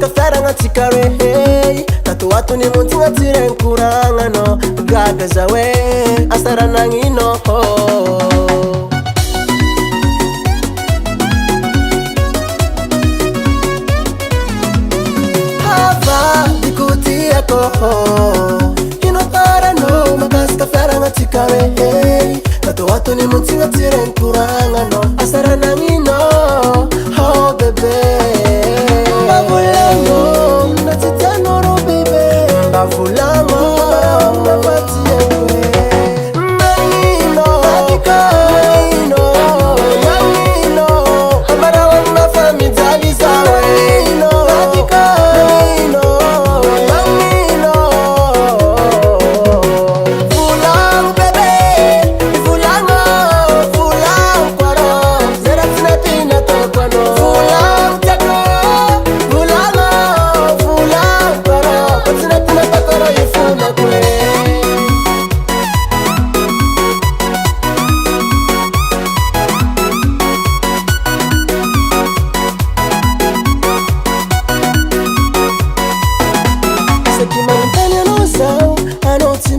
kafara ngatikare hey tatu watu ni munti ngatire nkuranga no gagaza we asara nangino hava dikuti yako inotara no makas kafara ngatikare hey tatu watu ni munti ngatire nkuranga no asara nangino oh bebe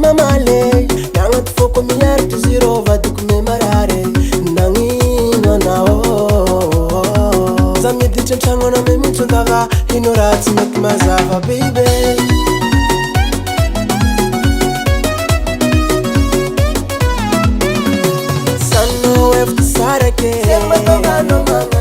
mamale nangat foko miyar to zero vadu kumemarare nangino nao zamye dichanchano na me mucho daga inorati mek mazava baby sano ef sarake sema togano mama